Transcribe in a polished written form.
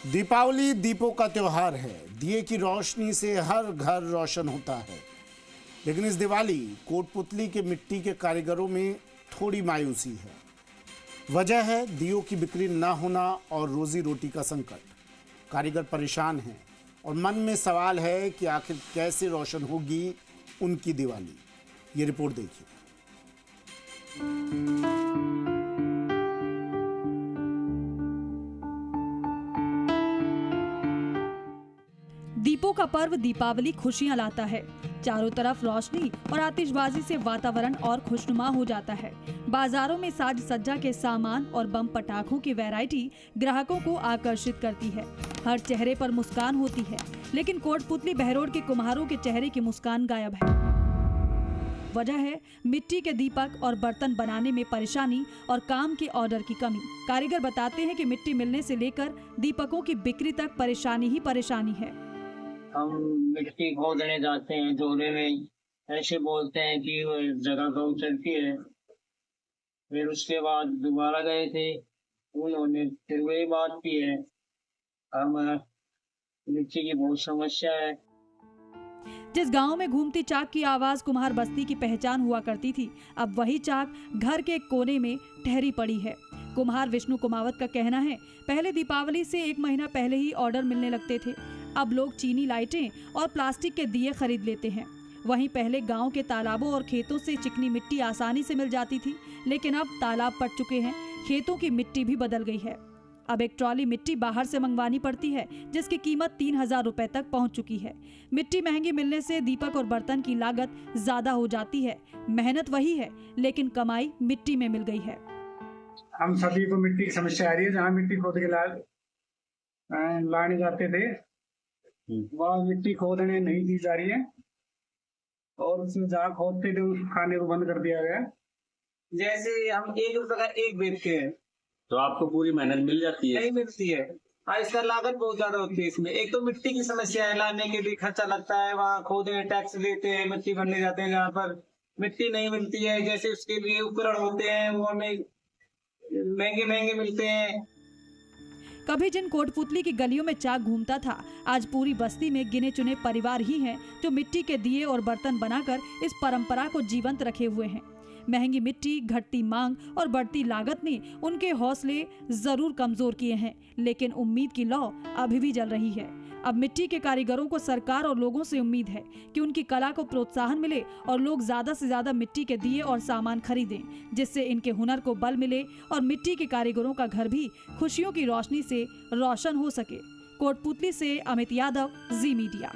दीपावली दीपों का त्योहार है। दिए की रोशनी से हर घर रोशन होता है, लेकिन इस दिवाली कोटपुतली के मिट्टी के कारीगरों में थोड़ी मायूसी है। वजह है दियों की बिक्री न होना और रोजी रोटी का संकट। कारीगर परेशान हैं और मन में सवाल है कि आखिर कैसे रोशन होगी उनकी दिवाली। ये रिपोर्ट देखिए। दीपों का पर्व दीपावली खुशियां लाता है। चारों तरफ रोशनी और आतिशबाजी से वातावरण और खुशनुमा हो जाता है। बाजारों में साज सज्जा के सामान और बम पटाखों की वैरायटी ग्राहकों को आकर्षित करती है। हर चेहरे पर मुस्कान होती है, लेकिन कोटपुतली बहरोड के कुम्हारों के चेहरे की मुस्कान गायब है। वजह है मिट्टी के दीपक और बर्तन बनाने में परेशानी और काम के ऑर्डर की कमी। कारीगर बताते हैं कि मिट्टी मिलने से लेकर दीपकों की बिक्री तक परेशानी ही परेशानी है। हम मिट्टी खोदने जाते हैं, जोड़े में ऐसे बोलते हैं कि जगह गौ चलती है। फिर उसके बाद दोबारा गए थे, उन्होंने फिर वही बात की है। हम मिट्टी की बहुत समस्या है। जिस गांव में घूमती चाक की आवाज कुम्हार बस्ती की पहचान हुआ करती थी, अब वही चाक घर के कोने में ठहरी पड़ी है। कुम्हार विष्णु कुमावत का कहना है, पहले दीपावली से 1 महीना पहले ही ऑर्डर मिलने लगते थे। अब लोग चीनी लाइटें और प्लास्टिक के दिए खरीद लेते हैं। वहीं पहले गांव के तालाबों और खेतों से चिकनी मिट्टी आसानी से मिल जाती थी, लेकिन अब तालाब पट चुके हैं, खेतों की मिट्टी भी बदल गई है। अब एक ट्रॉली मिट्टी बाहर से मंगवानी पड़ती है, जिसकी कीमत 3000 रुपए तक पहुंच चुकी है। मिट्टी महंगी मिलने से दीपक और बर्तन की लागत ज्यादा हो जाती है। मेहनत वही है, लेकिन कमाई मिट्टी में मिल गई है। हम सभी को मिट्टी की समस्या आ रही है। जहाँ मिट्टी खोद के लाने जाते थे, वहाँ मिट्टी खोदने नहीं दी जा रही है, और उसमें जहाँ खोदते थे उस खाने को बंद कर दिया गया। जैसे हम 1 रुपए का एक बेचते हैं, तो आपको पूरी मेहनत मिल जाती है? नहीं मिलती है। हाँ, इसका लागत बहुत ज्यादा होती है। इसमें एक तो मिट्टी की समस्या है, लाने के लिए खर्चा लगता है। वहाँ खोदने टैक्स देते हैं, मिट्टी भरने जाते हैं, जहाँ पर मिट्टी नहीं मिलती है। जैसे उसके लिए उपकरण होते हैं, वो हमें महंगे मिलते हैं। कभी जिन कोटपुतली की गलियों में चाक घूमता था, आज पूरी बस्ती में गिने चुने परिवार ही हैं जो मिट्टी के दिए और बर्तन बनाकर इस परंपरा को जीवंत रखे हुए हैं। महंगी मिट्टी, घटती मांग और बढ़ती लागत ने उनके हौसले जरूर कमजोर किए हैं, लेकिन उम्मीद की लौ अभी भी जल रही है। अब मिट्टी के कारीगरों को सरकार और लोगों से उम्मीद है कि उनकी कला को प्रोत्साहन मिले और लोग ज्यादा से ज्यादा मिट्टी के दिए और सामान खरीदें, जिससे इनके हुनर को बल मिले और मिट्टी के कारीगरों का घर भी खुशियों की रोशनी से रोशन हो सके। कोटपुतली से अमित यादव, जी मीडिया।